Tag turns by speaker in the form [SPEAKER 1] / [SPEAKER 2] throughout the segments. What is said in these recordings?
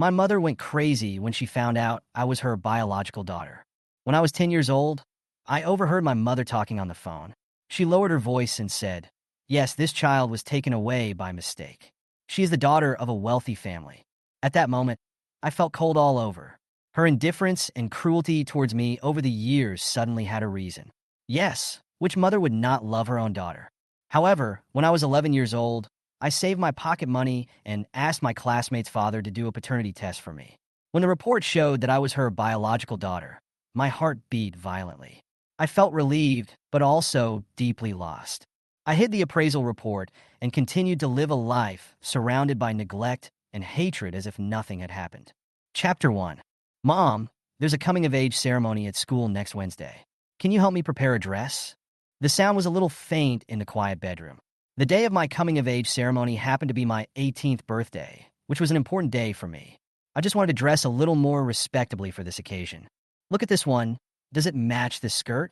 [SPEAKER 1] My mother went crazy when she found out I was her biological daughter. When I was 10 years old, I overheard my mother talking on the phone. She lowered her voice and said, "Yes, this child was taken away by mistake. She is the daughter of a wealthy family." At that moment, I felt cold all over. Her indifference and cruelty towards me over the years suddenly had a reason. Yes, which mother would not love her own daughter? However, when I was 11 years old, I saved my pocket money and asked my classmate's father to do a paternity test for me. When the report showed that I was her biological daughter, my heart beat violently. I felt relieved, but also deeply lost. I hid the appraisal report and continued to live a life surrounded by neglect and hatred as if nothing had happened. Chapter 1. Mom, there's a coming-of-age ceremony at school next Wednesday. Can you help me prepare a dress? The sound was a little faint in the quiet bedroom. The day of my coming-of-age ceremony happened to be my 18th birthday, which was an important day for me. I just wanted to dress a little more respectably for this occasion. Look at this one. Does it match this skirt?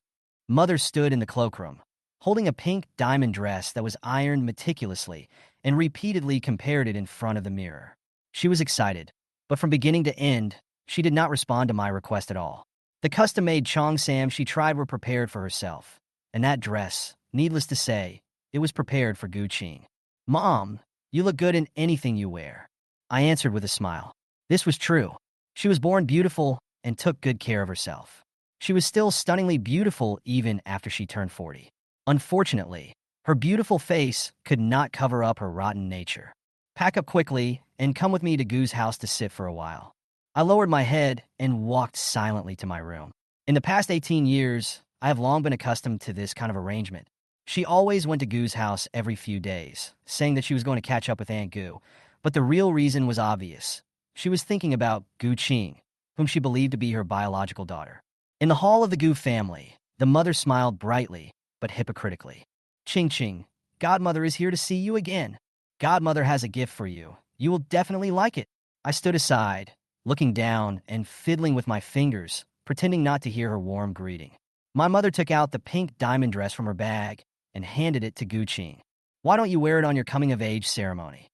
[SPEAKER 1] Mother stood in the cloakroom, holding a pink diamond dress that was ironed meticulously, and repeatedly compared it in front of the mirror. She was excited, but from beginning to end, she did not respond to my request at all. The custom-made cheongsam she tried were prepared for herself, and that dress, needless to say, it was prepared for Gu Qing. "Mom, you look good in anything you wear," I answered with a smile. This was true. She was born beautiful and took good care of herself. She was still stunningly beautiful even after she turned 40. Unfortunately, her beautiful face could not cover up her rotten nature. "Pack up quickly and come with me to Gu's house to sit for a while." I lowered my head and walked silently to my room. In the past 18 years, I have long been accustomed to this kind of arrangement. She always went to Gu's house every few days, saying that she was going to catch up with Aunt Gu, but the real reason was obvious. She was thinking about Gu Qing, whom she believed to be her biological daughter. In the hall of the Gu family, the mother smiled brightly, but hypocritically. "Qing Qing, Godmother is here to see you again. Godmother has a gift for you. You will definitely like it." I stood aside, looking down and fiddling with my fingers, pretending not to hear her warm greeting. My mother took out the pink diamond dress from her bag and handed it to Gu Qing. "Why don't you wear it on your coming-of-age ceremony?"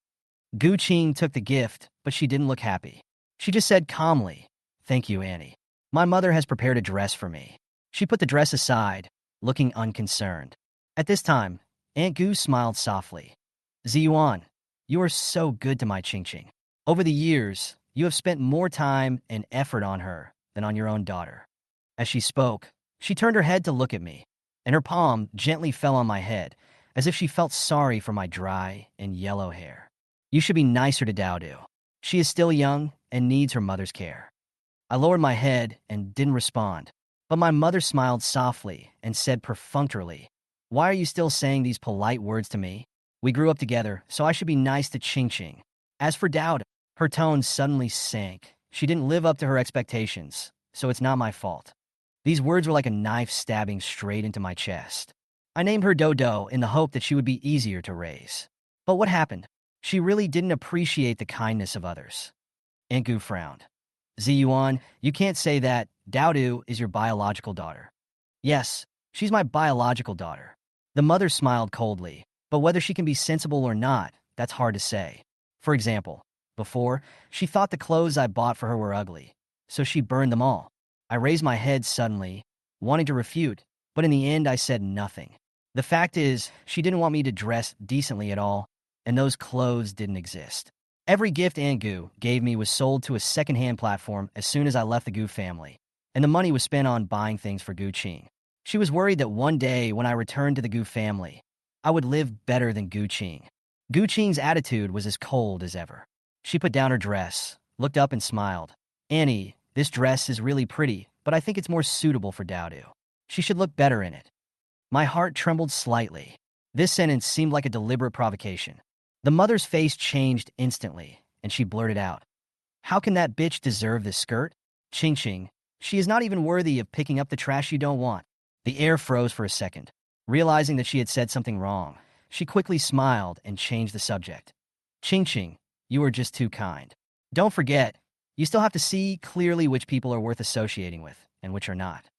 [SPEAKER 1] Gu Qing took the gift, but she didn't look happy. She just said calmly, "Thank you, Annie. My mother has prepared a dress for me." She put the dress aside, looking unconcerned. At this time, Aunt Gu smiled softly. "Ziyuan, you are so good to my Qing Qing. Over the years, you have spent more time and effort on her than on your own daughter." As she spoke, she turned her head to look at me, and her palm gently fell on my head, as if she felt sorry for my dry and yellow hair. "You should be nicer to Daodu. She is still young and needs her mother's care." I lowered my head and didn't respond, but my mother smiled softly and said perfunctorily, "Why are you still saying these polite words to me? We grew up together, so I should be nice to Qing Qing. As for Daodu," her tone suddenly sank. "She didn't live up to her expectations, so it's not my fault." These words were like a knife stabbing straight into my chest. I named her Dodo in the hope that she would be easier to raise. But what happened? She really didn't appreciate the kindness of others. Aunt Gu frowned. "Ziyuan, you can't say that. Daodu is your biological daughter." "Yes, she's my biological daughter." The mother smiled coldly, but whether she can be sensible or not, that's hard to say. For example, before, she thought the clothes I bought for her were ugly, so she burned them all. I raised my head suddenly, wanting to refute, but in the end I said nothing. The fact is, she didn't want me to dress decently at all, and those clothes didn't exist. Every gift Aunt Gu gave me was sold to a second-hand platform as soon as I left the Gu family, and the money was spent on buying things for Gu Qing. She was worried that one day when I returned to the Gu family, I would live better than Gu Qing. Gu Qing's attitude was as cold as ever. She put down her dress, looked up and smiled. "Annie, this dress is really pretty, but I think it's more suitable for Daodu. She should look better in it." My heart trembled slightly. This sentence seemed like a deliberate provocation. The mother's face changed instantly, and she blurted out, "How can that bitch deserve this skirt? Qing Qing, she is not even worthy of picking up the trash you don't want." The air froze for a second. Realizing that she had said something wrong, she quickly smiled and changed the subject. "Qing Qing, you are just too kind. Don't forget, you still have to see clearly which people are worth associating with and which are not."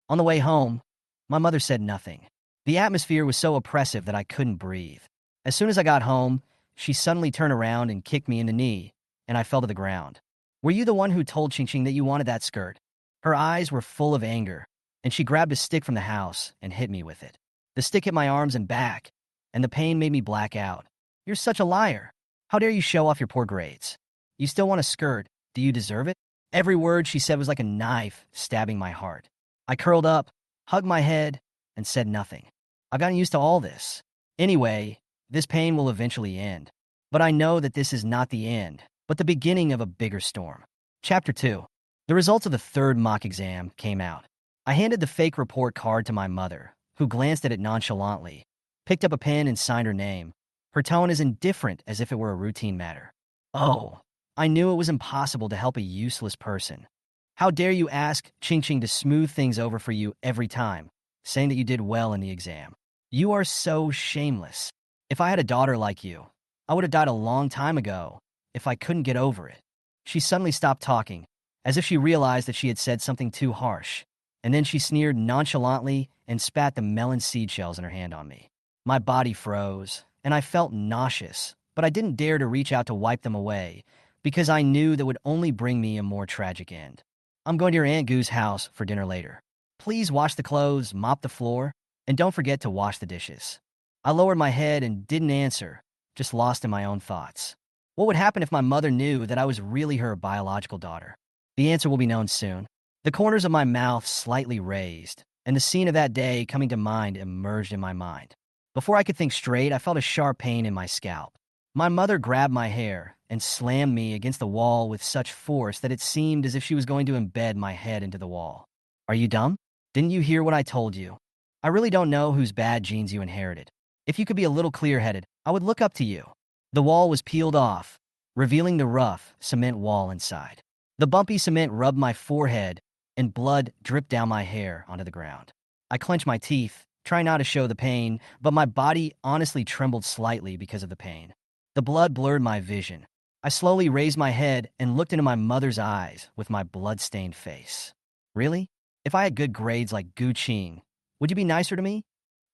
[SPEAKER 1] On the way home, my mother said nothing. The atmosphere was so oppressive that I couldn't breathe. As soon as I got home, she suddenly turned around and kicked me in the knee, and I fell to the ground. Were you the one who told Ching that you wanted that skirt? Her eyes were full of anger, and she grabbed a stick from the house and hit me with it. The stick hit my arms and back, and the pain made me black out. You're such a liar. How dare you show off your poor grades? You still want a skirt. Do you deserve it? Every word she said was like a knife stabbing my heart. I curled up, hugged my head, and said nothing. I've gotten used to all this. Anyway, this pain will eventually end. But I know that this is not the end, but the beginning of a bigger storm. Chapter 2. The results of the third mock exam came out. I handed the fake report card to my mother, who glanced at it nonchalantly, picked up a pen and signed her name. Her tone as indifferent as if it were a routine matter. Oh, I knew it was impossible to help a useless person. How dare you ask Ching to smooth things over for you every time, saying that you did well in the exam. You are so shameless. If I had a daughter like you, I would have died a long time ago if I couldn't get over it. She suddenly stopped talking, as if she realized that she had said something too harsh, and then she sneered nonchalantly and spat the melon seed shells in her hand on me. My body froze, and I felt nauseous, but I didn't dare to reach out to wipe them away, because I knew that would only bring me a more tragic end. I'm going to your Aunt Goo's house for dinner later. Please wash the clothes, mop the floor, and don't forget to wash the dishes. I lowered my head and didn't answer, just lost in my own thoughts. What would happen if my mother knew that I was really her biological daughter? The answer will be known soon. The corners of my mouth slightly raised, and the scene of that day coming to mind emerged in my mind. Before I could think straight, I felt a sharp pain in my scalp. My mother grabbed my hair and slammed me against the wall with such force that it seemed as if she was going to embed my head into the wall. Are you dumb? Didn't you hear what I told you? I really don't know whose bad genes you inherited. If you could be a little clear-headed, I would look up to you. The wall was peeled off, revealing the rough cement wall inside. The bumpy cement rubbed my forehead, and blood dripped down my hair onto the ground. I clenched my teeth, trying not to show the pain, but my body honestly trembled slightly because of the pain. The blood blurred my vision. I slowly raised my head and looked into my mother's eyes with my blood-stained face. Really? If I had good grades like Gu Qing, would you be nicer to me?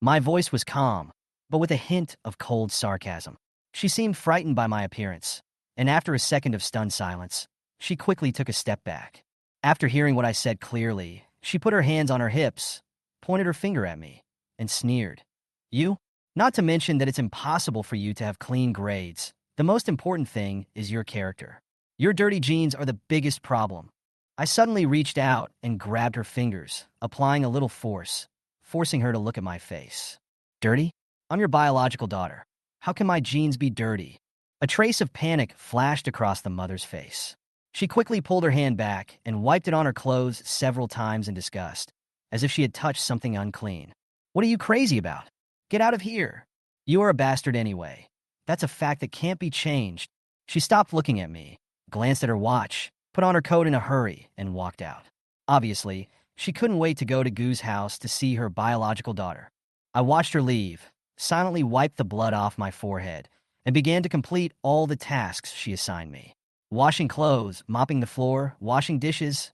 [SPEAKER 1] My voice was calm, but with a hint of cold sarcasm. She seemed frightened by my appearance, and after a second of stunned silence, she quickly took a step back. After hearing what I said clearly, she put her hands on her hips, pointed her finger at me, and sneered. You? Not to mention that it's impossible for you to have clean grades. The most important thing is your character. Your dirty genes are the biggest problem. I suddenly reached out and grabbed her fingers, applying a little force, forcing her to look at my face. Dirty? I'm your biological daughter. How can my genes be dirty? A trace of panic flashed across the mother's face. She quickly pulled her hand back and wiped it on her clothes several times in disgust, as if she had touched something unclean. What are you crazy about? Get out of here. You are a bastard anyway. That's a fact that can't be changed. She stopped looking at me, glanced at her watch, put on her coat in a hurry, and walked out. Obviously, she couldn't wait to go to Gu's house to see her biological daughter. I watched her leave, silently wiped the blood off my forehead, and began to complete all the tasks she assigned me. Washing clothes, mopping the floor, washing dishes.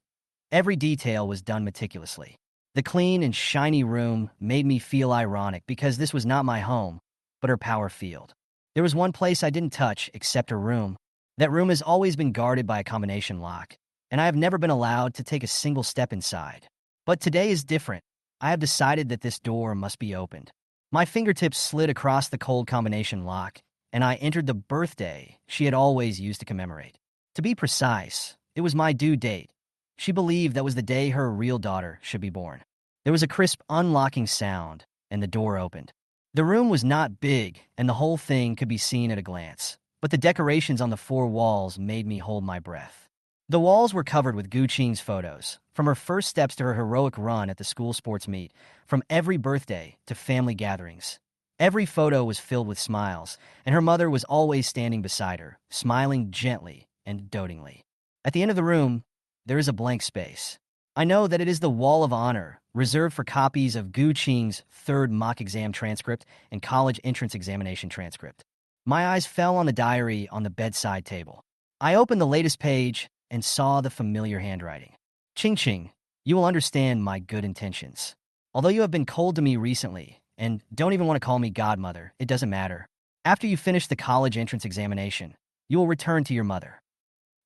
[SPEAKER 1] Every detail was done meticulously. The clean and shiny room made me feel ironic because this was not my home, but her power field. There was one place I didn't touch except her room. That room has always been guarded by a combination lock, and I have never been allowed to take a single step inside. But today is different. I have decided that this door must be opened. My fingertips slid across the cold combination lock, and I entered the birthday she had always used to commemorate. To be precise, it was my due date. She believed that was the day her real daughter should be born. There was a crisp unlocking sound, and the door opened. The room was not big, and the whole thing could be seen at a glance, but the decorations on the four walls made me hold my breath. The walls were covered with Gu Qing's photos, from her first steps to her heroic run at the school sports meet, from every birthday to family gatherings. Every photo was filled with smiles, and her mother was always standing beside her, smiling gently and dotingly. At the end of the room, there is a blank space. I know that it is the wall of honor, reserved for copies of Gu Qing's third mock exam transcript and college entrance examination transcript. My eyes fell on the diary on the bedside table. I opened the latest page and saw the familiar handwriting. Ching, you will understand my good intentions. Although you have been cold to me recently, and don't even want to call me godmother, it doesn't matter. After you finish the college entrance examination, you will return to your mother.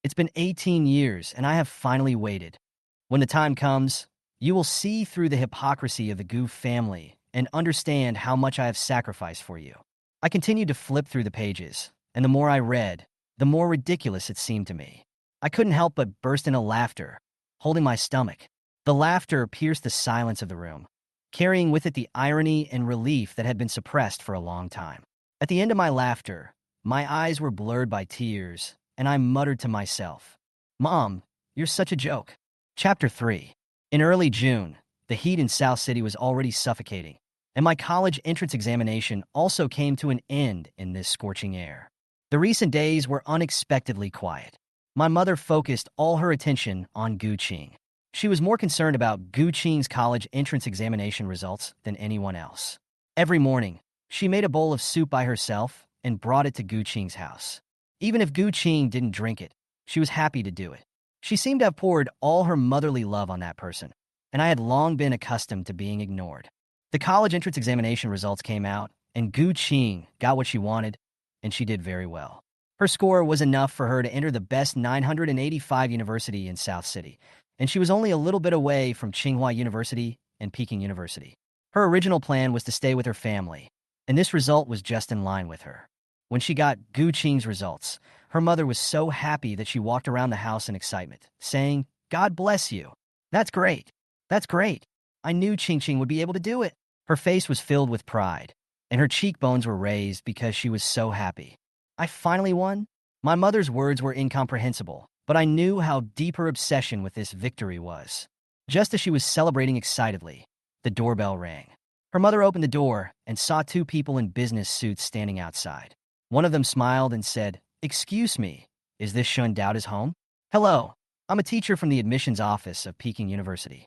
[SPEAKER 1] It's been 18 years, and I have finally waited. When the time comes, you will see through the hypocrisy of the Gu family and understand how much I have sacrificed for you. I continued to flip through the pages, and the more I read, the more ridiculous it seemed to me. I couldn't help but burst into laughter, holding my stomach. The laughter pierced the silence of the room, carrying with it the irony and relief that had been suppressed for a long time. At the end of my laughter, my eyes were blurred by tears, and I muttered to myself, "Mom, you're such a joke." Chapter 3. In early June, the heat in South City was already suffocating, and my college entrance examination also came to an end in this scorching air. The recent days were unexpectedly quiet. My mother focused all her attention on Gu Qing. She was more concerned about Gu Qing's college entrance examination results than anyone else. Every morning, she made a bowl of soup by herself and brought it to Gu Qing's house. Even if Gu Qing didn't drink it, she was happy to do it. She seemed to have poured all her motherly love on that person, and I had long been accustomed to being ignored. The college entrance examination results came out, and Gu Qing got what she wanted, and she did very well. Her score was enough for her to enter the best 985 university in South City, and she was only a little bit away from Tsinghua University and Peking University. Her original plan was to stay with her family, and this result was just in line with her. When she got Gu Qing's results, her mother was so happy that she walked around the house in excitement, saying, "God bless you. That's great. That's great. I knew Qing would be able to do it." Her face was filled with pride, and her cheekbones were raised because she was so happy. "I finally won?" My mother's words were incomprehensible, but I knew how deep her obsession with this victory was. Just as she was celebrating excitedly, the doorbell rang. Her mother opened the door and saw two people in business suits standing outside. One of them smiled and said, "Excuse me, is this Shun Daoda's home?" "Hello, I'm a teacher from the admissions office of Peking University."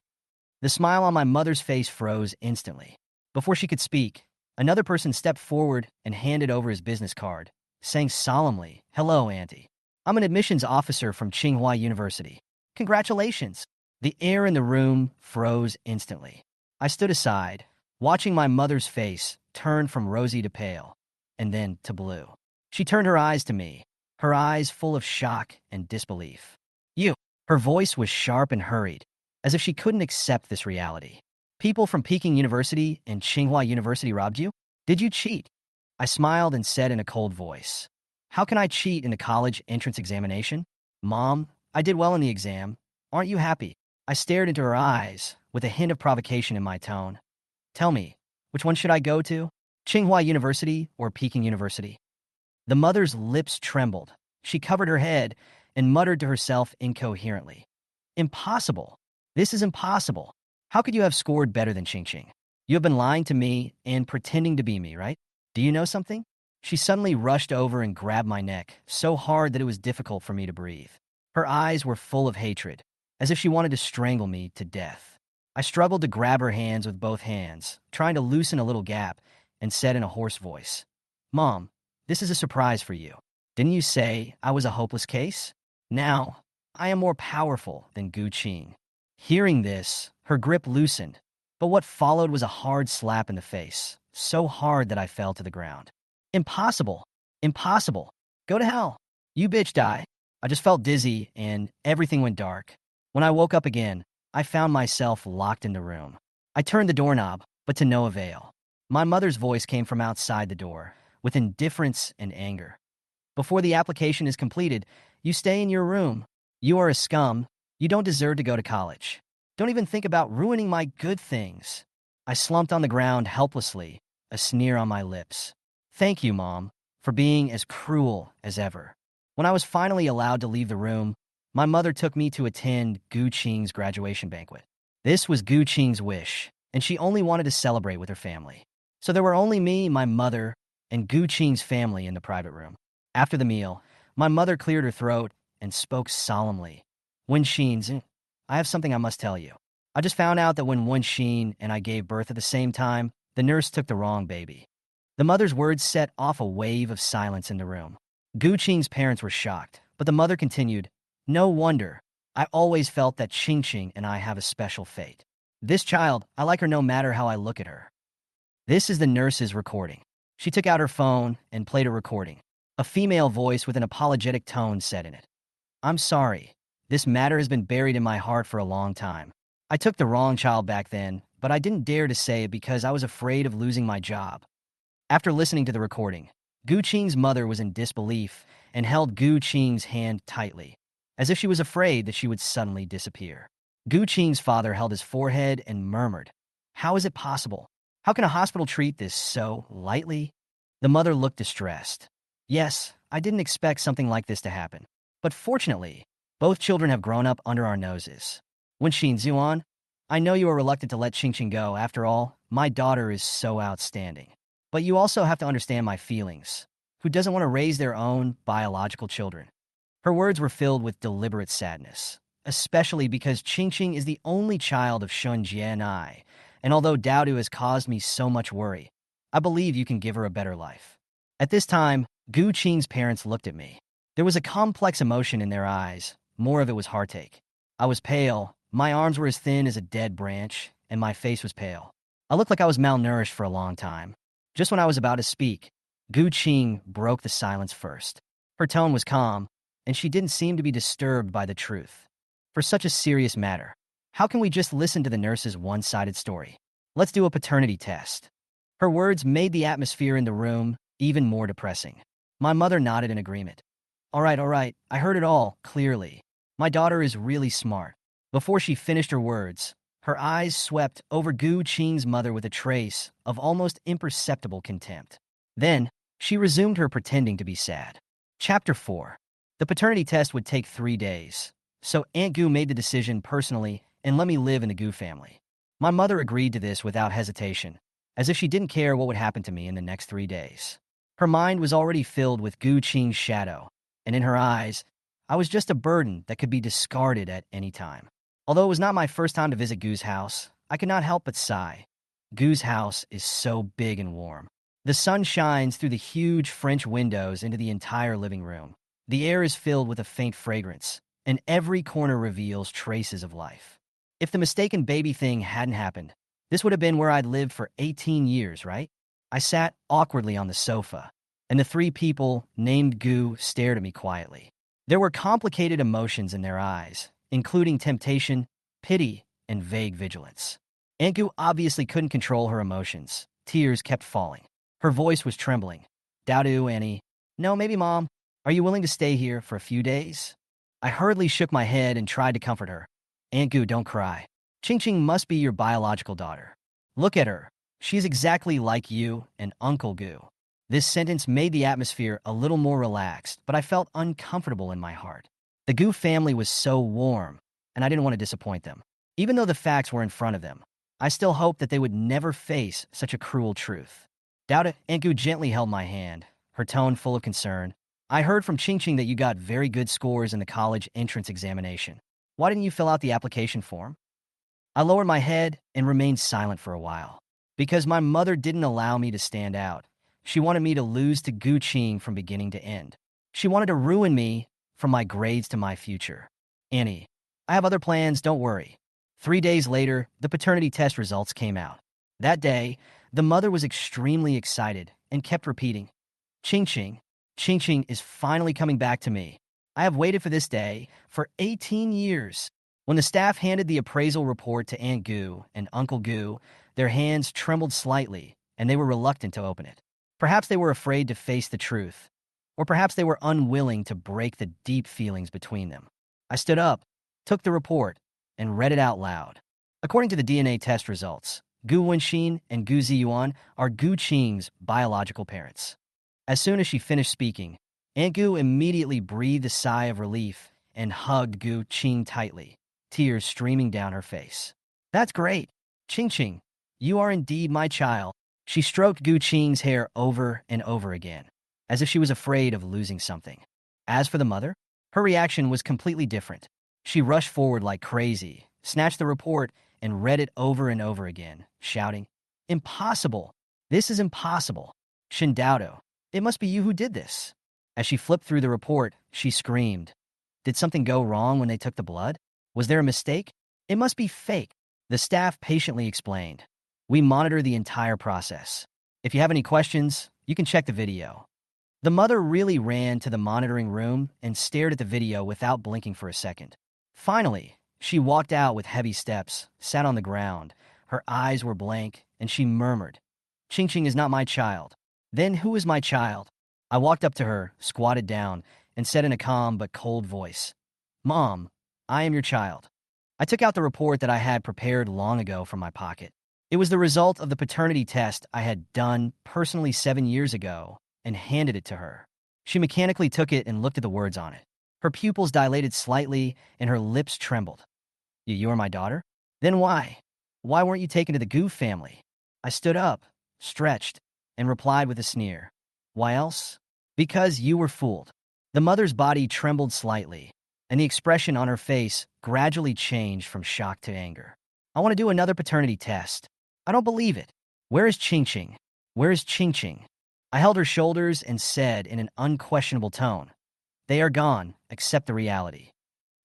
[SPEAKER 1] The smile on my mother's face froze instantly. Before she could speak, another person stepped forward and handed over his business card, saying solemnly, "Hello, Auntie. I'm an admissions officer from Tsinghua University. Congratulations." The air in the room froze instantly. I stood aside, watching my mother's face turn from rosy to pale, and then to blue. She turned her eyes to me, her eyes full of shock and disbelief. "You." Her voice was sharp and hurried, as if she couldn't accept this reality. "People from Peking University and Tsinghua University robbed you? Did you cheat?" I smiled and said in a cold voice, "How can I cheat in a college entrance examination? Mom, I did well in the exam. Aren't you happy?" I stared into her eyes, with a hint of provocation in my tone. "Tell me, which one should I go to? Tsinghua University or Peking University?" The mother's lips trembled. She covered her head and muttered to herself incoherently, "Impossible. This is impossible. How could you have scored better than Qing? You have been lying to me and pretending to be me, right? Do you know something?" She suddenly rushed over and grabbed my neck, so hard that it was difficult for me to breathe. Her eyes were full of hatred, as if she wanted to strangle me to death. I struggled to grab her hands with both hands, trying to loosen a little gap, and said in a hoarse voice, "Mom, this is a surprise for you. Didn't you say I was a hopeless case? Now, I am more powerful than Gu Qing." Hearing this, her grip loosened, but what followed was a hard slap in the face, so hard that I fell to the ground. "Impossible. Impossible. Go to hell. You bitch die." I just felt dizzy, and everything went dark. When I woke up again, I found myself locked in the room. I turned the doorknob, but to no avail. My mother's voice came from outside the door, with indifference and anger. "Before the application is completed, you stay in your room. You are a scum. You don't deserve to go to college. Don't even think about ruining my good things." I slumped on the ground helplessly, a sneer on my lips. "Thank you, Mom, for being as cruel as ever." When I was finally allowed to leave the room, my mother took me to attend Gu Qing's graduation banquet. This was Gu Qing's wish, and she only wanted to celebrate with her family. So there were only me, my mother, and Gu Qing's family in the private room. After the meal, my mother cleared her throat and spoke solemnly. "Wen Xin, I have something I must tell you. I just found out that when Wen Xin and I gave birth at the same time, the nurse took the wrong baby." The mother's words set off a wave of silence in the room. Gu Qing's parents were shocked, but the mother continued, "No wonder. I always felt that Qing and I have a special fate. This child, I like her no matter how I look at her." This is the nurse's recording. She took out her phone and played a recording. A female voice with an apologetic tone said in it, I'm sorry. This matter has been buried in my heart for a long time. I took the wrong child back then, but I didn't dare to say it because I was afraid of losing my job. After listening to the recording, Gu Qing's mother was in disbelief and held Gu Qing's hand tightly, as if she was afraid that she would suddenly disappear. Gu Qing's father held his forehead and murmured, "How is it possible? How can a hospital treat this so lightly?" The mother looked distressed. "Yes, I didn't expect something like this to happen. But fortunately, both children have grown up under our noses. When Xin Zuan, I know you are reluctant to let Qingqing go. After all, my daughter is so outstanding. But you also have to understand my feelings. Who doesn't want to raise their own biological children?" Her words were filled with deliberate sadness, especially because Qingqing is the only child of Shun Jie and I, and although Daodu has caused me so much worry, I believe you can give her a better life. At this time, Gu Qing's parents looked at me. There was a complex emotion in their eyes. More of it was heartache. I was pale, my arms were as thin as a dead branch, and my face was pale. I looked like I was malnourished for a long time. Just when I was about to speak, Gu Qing broke the silence first. Her tone was calm, and she didn't seem to be disturbed by the truth. For such a serious matter, how can we just listen to the nurse's one-sided story? Let's do a paternity test. Her words made the atmosphere in the room even more depressing. My mother nodded in agreement. All right, I heard it all, clearly. My daughter is really smart." Before she finished her words, her eyes swept over Gu Qing's mother with a trace of almost imperceptible contempt. Then, she resumed her pretending to be sad. Chapter 4. The paternity test would take 3 days, so Aunt Gu made the decision personally and let me live in the Gu family. My mother agreed to this without hesitation, as if she didn't care what would happen to me in the next 3 days. Her mind was already filled with Gu Qing's shadow, and in her eyes, I was just a burden that could be discarded at any time. Although it was not my first time to visit Gu's house, I could not help but sigh. Gu's house is so big and warm. The sun shines through the huge French windows into the entire living room. The air is filled with a faint fragrance, and every corner reveals traces of life. If the mistaken baby thing hadn't happened, this would have been where I'd lived for 18 years, right? I sat awkwardly on the sofa, and the 3 people named Gu stared at me quietly. There were complicated emotions in their eyes, including temptation, pity, and vague vigilance. Aunt Gu obviously couldn't control her emotions. Tears kept falling. Her voice was trembling. "Daodu, Annie. No, maybe Mom. Are you willing to stay here for a few days?" I hurriedly shook my head and tried to comfort her. "Aunt Gu, don't cry. Qingqing must be your biological daughter. Look at her. She's exactly like you and Uncle Gu." This sentence made the atmosphere a little more relaxed, but I felt uncomfortable in my heart. The Gu family was so warm, and I didn't want to disappoint them. Even though the facts were in front of them, I still hoped that they would never face such a cruel truth. Dauda Aunt Gu gently held my hand, her tone full of concern. "I heard from Qingqing that you got very good scores in the college entrance examination. Why didn't you fill out the application form?" I lowered my head and remained silent for a while. Because my mother didn't allow me to stand out. She wanted me to lose to Gu Qing from beginning to end. She wanted to ruin me from my grades to my future. "Annie, I have other plans, don't worry." 3 days later, the paternity test results came out. That day, the mother was extremely excited and kept repeating, Qingqing, Qingqing is finally coming back to me. I have waited for this day for 18 years. When the staff handed the appraisal report to Aunt Gu and Uncle Gu, their hands trembled slightly, and they were reluctant to open it. Perhaps they were afraid to face the truth, or perhaps they were unwilling to break the deep feelings between them. I stood up, took the report, and read it out loud. According to the DNA test results, Gu Wenxin and Gu Ziyuan are Gu Qing's biological parents. As soon as she finished speaking, Aunt Gu immediately breathed a sigh of relief and hugged Gu Qing tightly, tears streaming down her face. "That's great. Qingqing, you are indeed my child." She stroked Gu Qing's hair over and over again, as if she was afraid of losing something. As for the mother, her reaction was completely different. She rushed forward like crazy, snatched the report, and read it over and over again, shouting, "Impossible! This is impossible! Shindao, it must be you who did this." As she flipped through the report, she screamed, "Did something go wrong when they took the blood? Was there a mistake? It must be fake." The staff patiently explained, "We monitor the entire process. If you have any questions, you can check the video." The mother really ran to the monitoring room and stared at the video without blinking for a second. Finally, she walked out with heavy steps, sat on the ground. Her eyes were blank, and she murmured, "Ching Ching is not my child." "Then who is my child?" I walked up to her, squatted down, and said in a calm but cold voice, "Mom, I am your child." I took out the report that I had prepared long ago from my pocket. It was the result of the paternity test I had done personally 7 years ago and handed it to her. She mechanically took it and looked at the words on it. Her pupils dilated slightly and her lips trembled. You're my daughter? Then why? Why weren't you taken to the Goof family?" I stood up, stretched, and replied with a sneer. "Why else? Because you were fooled." The mother's body trembled slightly, and the expression on her face gradually changed from shock to anger. "I want to do another paternity test. I don't believe it. Where is Ching Ching? Where is Ching Ching?" I held her shoulders and said in an unquestionable tone, "They are gone, accept the reality."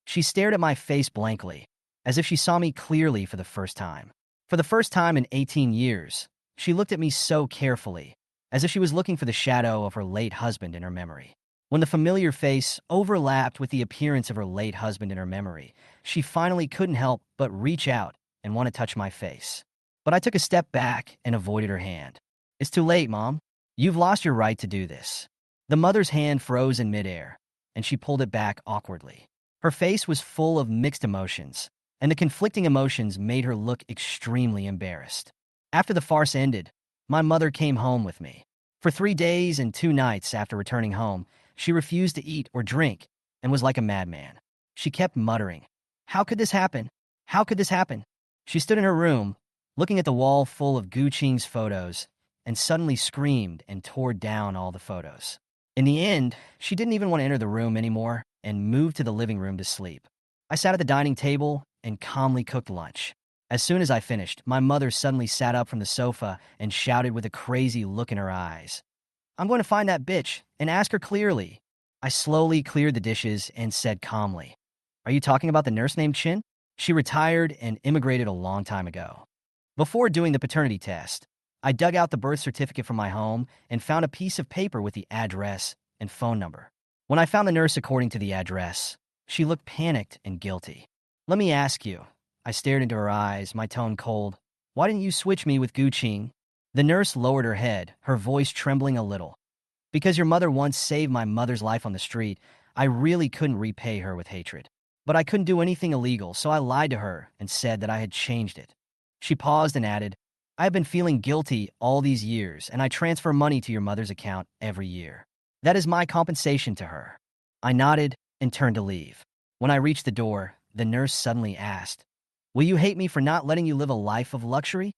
[SPEAKER 1] She stared at my face blankly, as if she saw me clearly for the first time. For the first time in 18 years, she looked at me so carefully, as if she was looking for the shadow of her late husband in her memory. When the familiar face overlapped with the appearance of her late husband in her memory, she finally couldn't help but reach out and want to touch my face. But I took a step back and avoided her hand. "It's too late, Mom. You've lost your right to do this." The mother's hand froze in midair, and she pulled it back awkwardly. Her face was full of mixed emotions, and the conflicting emotions made her look extremely embarrassed. After the farce ended, my mother came home with me. For 3 days and 2 nights after returning home, she refused to eat or drink and was like a madman. She kept muttering, "How could this happen? How could this happen?" She stood in her room, looking at the wall full of Gu Qing's photos, and suddenly screamed and tore down all the photos. In the end, she didn't even want to enter the room anymore and moved to the living room to sleep. I sat at the dining table and calmly cooked lunch. As soon as I finished, my mother suddenly sat up from the sofa and shouted with a crazy look in her eyes, "I'm going to find that bitch and ask her clearly." I slowly cleared the dishes and said calmly, "Are you talking about the nurse named Chin? She retired and immigrated a long time ago." Before doing the paternity test, I dug out the birth certificate from my home and found a piece of paper with the address and phone number. When I found the nurse according to the address, she looked panicked and guilty. "Let me ask you." I stared into her eyes, my tone cold. "Why didn't you switch me with Gu Qing?" The nurse lowered her head, her voice trembling a little. "Because your mother once saved my mother's life on the street, I really couldn't repay her with hatred. But I couldn't do anything illegal, so I lied to her and said that I had changed it." She paused and added, "I have been feeling guilty all these years, and I transfer money to your mother's account every year. That is my compensation to her." I nodded and turned to leave. When I reached the door, the nurse suddenly asked, "Will you hate me for not letting you live a life of luxury?"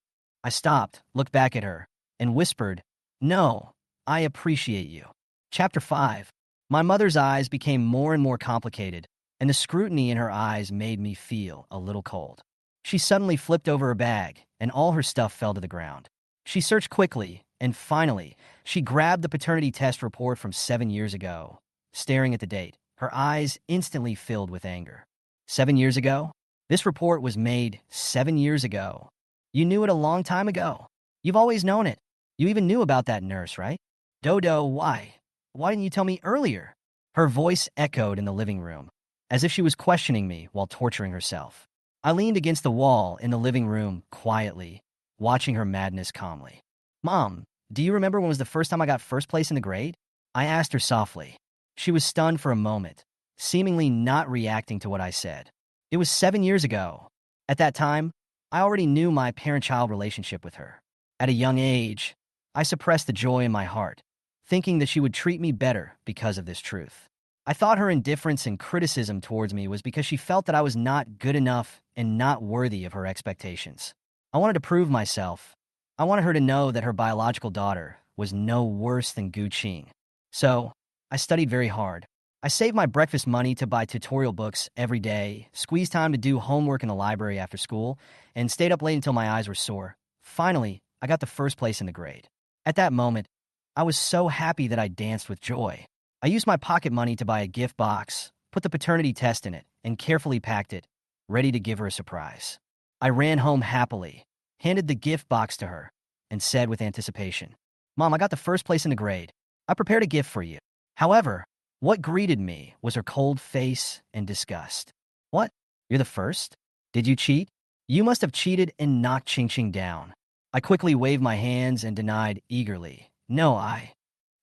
[SPEAKER 1] I stopped, looked back at her, and whispered, "No, I appreciate you." Chapter 5. My mother's eyes became more and more complicated, and the scrutiny in her eyes made me feel a little cold. She suddenly flipped over her bag, and all her stuff fell to the ground. She searched quickly, and finally, she grabbed the paternity test report from 7 years ago. Staring at the date, her eyes instantly filled with anger. 7 years ago? This report was made 7 years ago. You knew it a long time ago. You've always known it. You even knew about that nurse, right? Dodo, why? Why didn't you tell me earlier? Her voice echoed in the living room, as if she was questioning me while torturing herself. I leaned against the wall in the living room quietly, watching her madness calmly. "Mom, do you remember when was the first time I got first place in the grade?" I asked her softly. She was stunned for a moment, seemingly not reacting to what I said. "It was 7 years ago. At that time, I already knew my parent-child relationship with her. At a young age, I suppressed the joy in my heart, thinking that she would treat me better because of this truth. I thought her indifference and criticism towards me was because she felt that I was not good enough and not worthy of her expectations. I wanted to prove myself. I wanted her to know that her biological daughter was no worse than Gu Qing. So, I studied very hard. I saved my breakfast money to buy tutorial books every day, squeezed time to do homework in the library after school, and stayed up late until my eyes were sore. Finally, I got the first place in the grade. At that moment, I was so happy that I danced with joy. I used my pocket money to buy a gift box, put the paternity test in it, and carefully packed it, ready to give her a surprise. I ran home happily, handed the gift box to her, and said with anticipation, "Mom, I got the first place in the grade." I prepared a gift for you. However, what greeted me was her cold face and disgust. What? You're the first? Did you cheat? You must have cheated and knocked Ching Ching down. I quickly waved my hands and denied eagerly. No, I.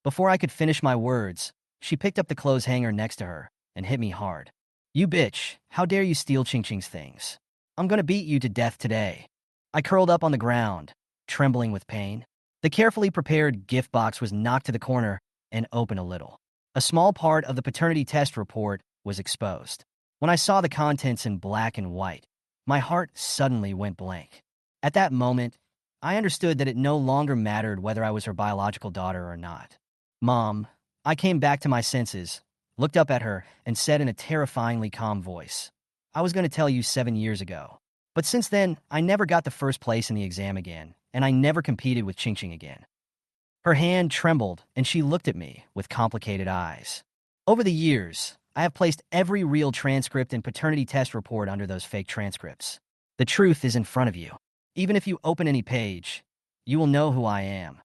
[SPEAKER 1] Before I could finish my words, she picked up the clothes hanger next to her and hit me hard. You bitch, how dare you steal Ching Ching's things? I'm gonna beat you to death today. I curled up on the ground, trembling with pain. The carefully prepared gift box was knocked to the corner and opened a little. A small part of the paternity test report was exposed. When I saw the contents in black and white, my heart suddenly went blank. At that moment, I understood that it no longer mattered whether I was her biological daughter or not. Mom, I came back to my senses, looked up at her, and said in a terrifyingly calm voice, I was going to tell you 7 years ago. But since then, I never got the first place in the exam again, and I never competed with Ching Ching again. Her hand trembled, and she looked at me with complicated eyes. Over the years, I have placed every real transcript and paternity test report under those fake transcripts. The truth is in front of you. Even if you open any page, you will know who I am.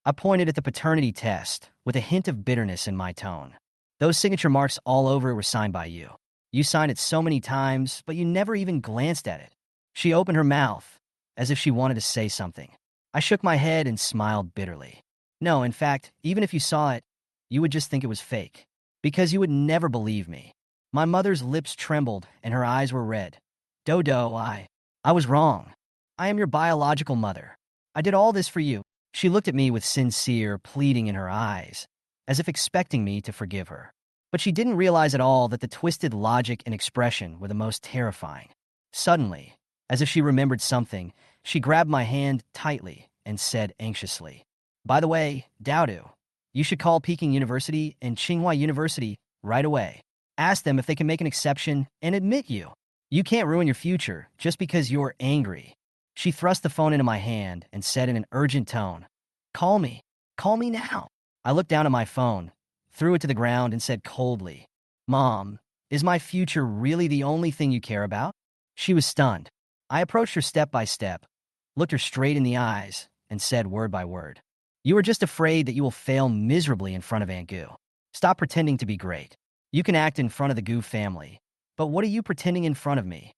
[SPEAKER 1] I pointed at the paternity test with a hint of bitterness in my tone. Those signature marks all over it were signed by you. You signed it so many times, but you never even glanced at it. She opened her mouth, as if she wanted to say something. I shook my head and smiled bitterly. No, in fact, even if you saw it, you would just think it was fake. Because you would never believe me. My mother's lips trembled and her eyes were red. Dodo, I was wrong. I am your biological mother. I did all this for you. She looked at me with sincere pleading in her eyes, as if expecting me to forgive her. But she didn't realize at all that the twisted logic and expression were the most terrifying. Suddenly, as if she remembered something, she grabbed my hand tightly and said anxiously, By the way, Dowdo, you should call Peking University and Tsinghua University right away. Ask them if they can make an exception and admit you. You can't ruin your future just because you're angry. She thrust the phone into my hand and said in an urgent tone, Call me. Call me now. I looked down at my phone, threw it to the ground, and said coldly, Mom, is my future really the only thing you care about? She was stunned. I approached her step by step, looked her straight in the eyes, and said word by word, You are just afraid that you will fail miserably in front of Aunt Gu. Stop pretending to be great. You can act in front of the Gu family, but what are you pretending in front of me?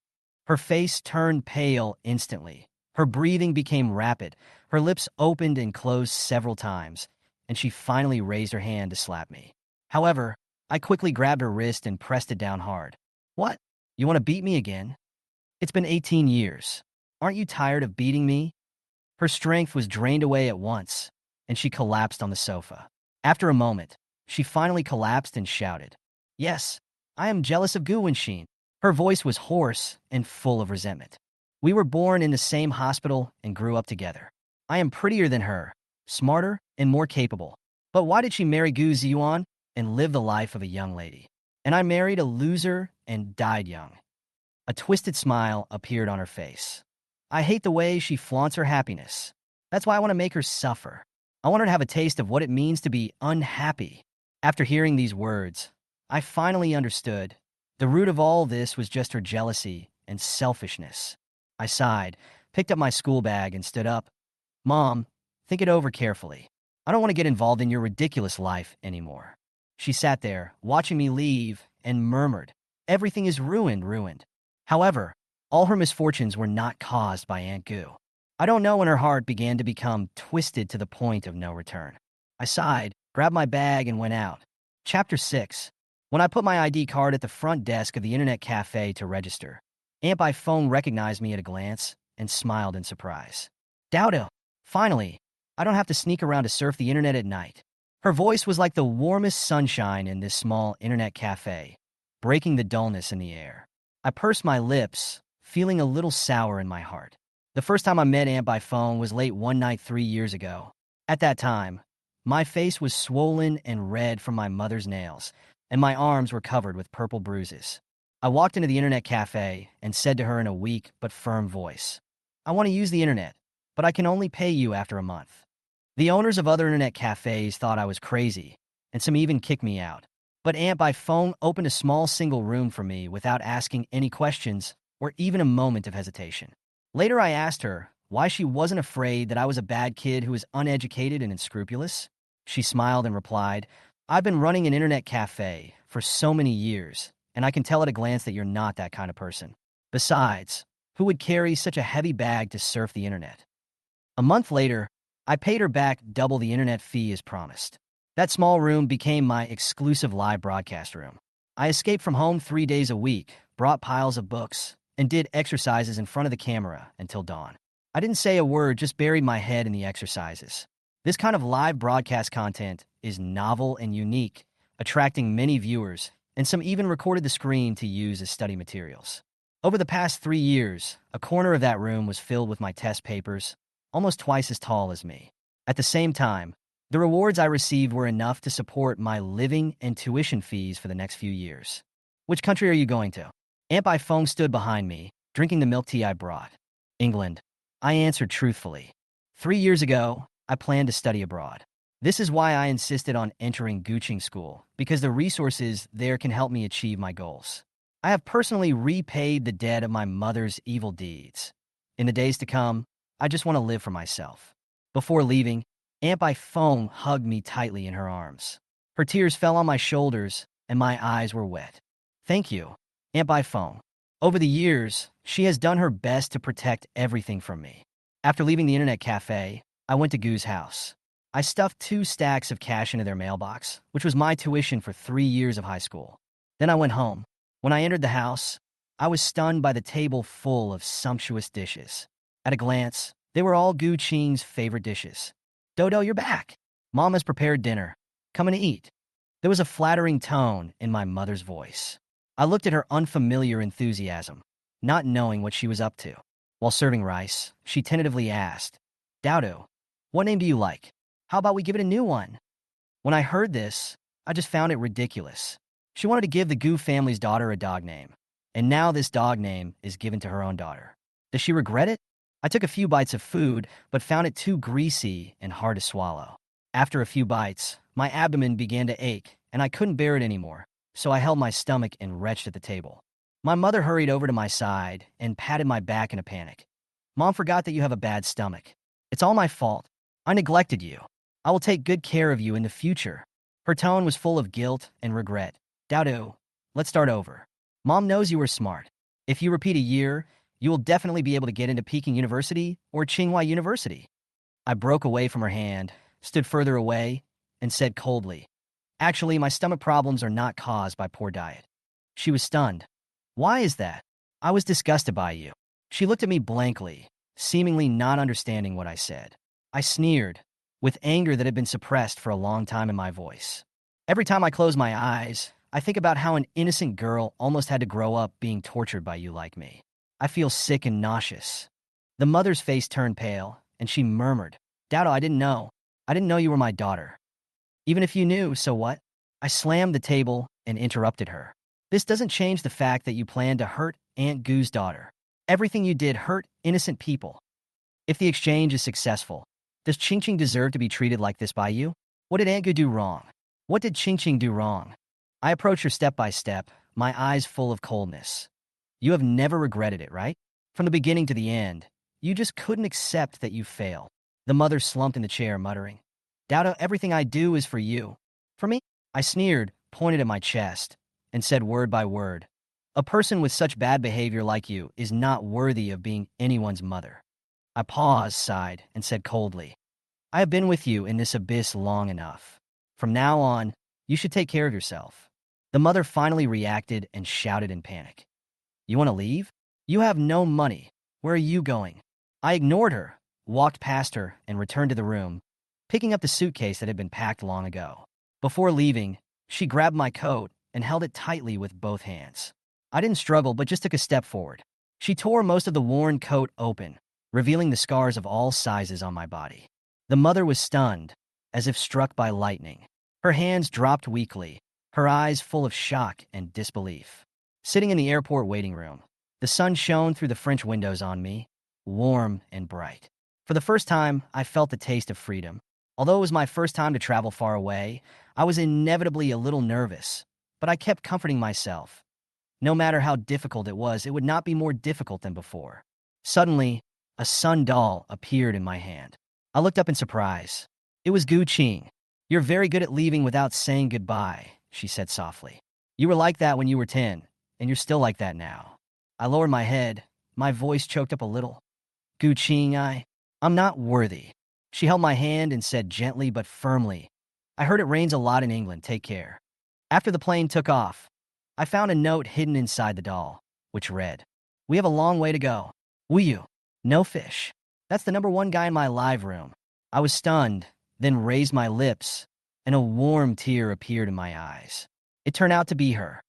[SPEAKER 1] Her face turned pale instantly. Her breathing became rapid. Her lips opened and closed several times, and she finally raised her hand to slap me. However, I quickly grabbed her wrist and pressed it down hard. What? You want to beat me again? It's been 18 years. Aren't you tired of beating me? Her strength was drained away at once, and she collapsed on the sofa. After a moment, she finally collapsed and shouted, Yes, I am jealous of Gu Wenxin. Her voice was hoarse and full of resentment. We were born in the same hospital and grew up together. I am prettier than her, smarter and more capable. But why did she marry Gu Ziyuan and live the life of a young lady? And I married a loser and died young. A twisted smile appeared on her face. I hate the way she flaunts her happiness. That's why I want to make her suffer. I want her to have a taste of what it means to be unhappy. After hearing these words, I finally understood. The root of all this was just her jealousy and selfishness. I sighed, picked up my school bag, and stood up. Mom, think it over carefully. I don't want to get involved in your ridiculous life anymore. She sat there, watching me leave, and murmured, Everything is ruined. However, all her misfortunes were not caused by Aunt Gu. I don't know when her heart began to become twisted to the point of no return. I sighed, grabbed my bag, and went out. Chapter 6. When I put my ID card at the front desk of the internet cafe to register, Aunt by phone recognized me at a glance and smiled in surprise. Dowdo, finally, I don't have to sneak around to surf the internet at night. Her voice was like the warmest sunshine in this small internet cafe, breaking the dullness in the air. I pursed my lips, feeling a little sour in my heart. The first time I met Aunt by phone was late one night 3 years ago. At that time, my face was swollen and red from my mother's nails, and my arms were covered with purple bruises. I walked into the internet cafe and said to her in a weak but firm voice, I want to use the internet, but I can only pay you after a month. The owners of other internet cafes thought I was crazy, and some even kicked me out. But Aunt by phone opened a small single room for me without asking any questions or even a moment of hesitation. Later I asked her why she wasn't afraid that I was a bad kid who was uneducated and unscrupulous. She smiled and replied, I've been running an internet cafe for so many years, and I can tell at a glance that you're not that kind of person. Besides, who would carry such a heavy bag to surf the internet? A month later, I paid her back double the internet fee as promised. That small room became my exclusive live broadcast room. I escaped from home 3 days a week, brought piles of books, and did exercises in front of the camera until dawn. I didn't say a word, just buried my head in the exercises. This kind of live broadcast content is novel and unique, attracting many viewers, and some even recorded the screen to use as study materials. Over the past 3 years, a corner of that room was filled with my test papers, almost twice as tall as me. At the same time, the rewards I received were enough to support my living and tuition fees for the next few years. Which country are you going to? Aunt Bai Fong stood behind me, drinking the milk tea I brought. England. I answered truthfully. 3 years ago, I planned to study abroad. This is why I insisted on entering Guqing School, because the resources there can help me achieve my goals. I have personally repaid the debt of my mother's evil deeds. In the days to come, I just want to live for myself. Before leaving, Aunt Bai Fong hugged me tightly in her arms. Her tears fell on my shoulders, and my eyes were wet. Thank you, Aunt Bai Fong. Over the years, she has done her best to protect everything from me. After leaving the internet cafe, I went to Gu's house. I stuffed 2 stacks of cash into their mailbox, which was my tuition for 3 years of high school. Then I went home. When I entered the house, I was stunned by the table full of sumptuous dishes. At a glance, they were all Gu Qing's favorite dishes. Dodo, you're back. Mom has prepared dinner. Come and eat. There was a flattering tone in my mother's voice. I looked at her unfamiliar enthusiasm, not knowing what she was up to. While serving rice, she tentatively asked, Dodo, what name do you like? How about we give it a new one? When I heard this, I just found it ridiculous. She wanted to give the Gu family's daughter a dog name, and now this dog name is given to her own daughter. Does she regret it? I took a few bites of food, but found it too greasy and hard to swallow. After a few bites, my abdomen began to ache, and I couldn't bear it anymore, so I held my stomach and retched at the table. My mother hurried over to my side and patted my back in a panic. Mom forgot that you have a bad stomach. It's all my fault. I neglected you. I will take good care of you in the future. Her tone was full of guilt and regret. Dodo, let's start over. Mom knows you were smart. If you repeat a year, you will definitely be able to get into Peking University or Tsinghua University. I broke away from her hand, stood further away, and said coldly, Actually, my stomach problems are not caused by poor diet. She was stunned. Why is that? I was disgusted by you. She looked at me blankly, seemingly not understanding what I said. I sneered, with anger that had been suppressed for a long time in my voice. Every time I close my eyes, I think about how an innocent girl almost had to grow up being tortured by you like me. I feel sick and nauseous. The mother's face turned pale, and she murmured, Dodo, I didn't know. I didn't know you were my daughter. Even if you knew, so what? I slammed the table and interrupted her. This doesn't change the fact that you planned to hurt Aunt Gu's daughter. Everything you did hurt innocent people. If the exchange is successful, does Ching Ching deserve to be treated like this by you? What did Aunt Gu do wrong? What did Ching Ching do wrong? I approached her step by step, my eyes full of coldness. You have never regretted it, right? From the beginning to the end, you just couldn't accept that you failed. The mother slumped in the chair, muttering, Dodo, everything I do is for you. For me? I sneered, pointed at my chest, and said word by word, A person with such bad behavior like you is not worthy of being anyone's mother. I paused, sighed, and said coldly, I have been with you in this abyss long enough. From now on, you should take care of yourself. The mother finally reacted and shouted in panic. You want to leave? You have no money. Where are you going? I ignored her, walked past her, and returned to the room, picking up the suitcase that had been packed long ago. Before leaving, she grabbed my coat and held it tightly with both hands. I didn't struggle, but just took a step forward. She tore most of the worn coat open, revealing the scars of all sizes on my body. The mother was stunned, as if struck by lightning. Her hands dropped weakly, her eyes full of shock and disbelief. Sitting in the airport waiting room, the sun shone through the French windows on me, warm and bright. For the first time, I felt the taste of freedom. Although it was my first time to travel far away, I was inevitably a little nervous, but I kept comforting myself. No matter how difficult it was, it would not be more difficult than before. Suddenly, a sun doll appeared in my hand. I looked up in surprise. It was Gu Qing. You're very good at leaving without saying goodbye, she said softly. You were like that when you were 10, and you're still like that now. I lowered my head, my voice choked up a little. Guqing, I'm not worthy. She held my hand and said gently but firmly, I heard it rains a lot in England, take care. After the plane took off, I found a note hidden inside the doll, which read, We have a long way to go. Will you? No fish. That's the number one guy in my live room. I was stunned, then raised my lips, and a warm tear appeared in my eyes. It turned out to be her.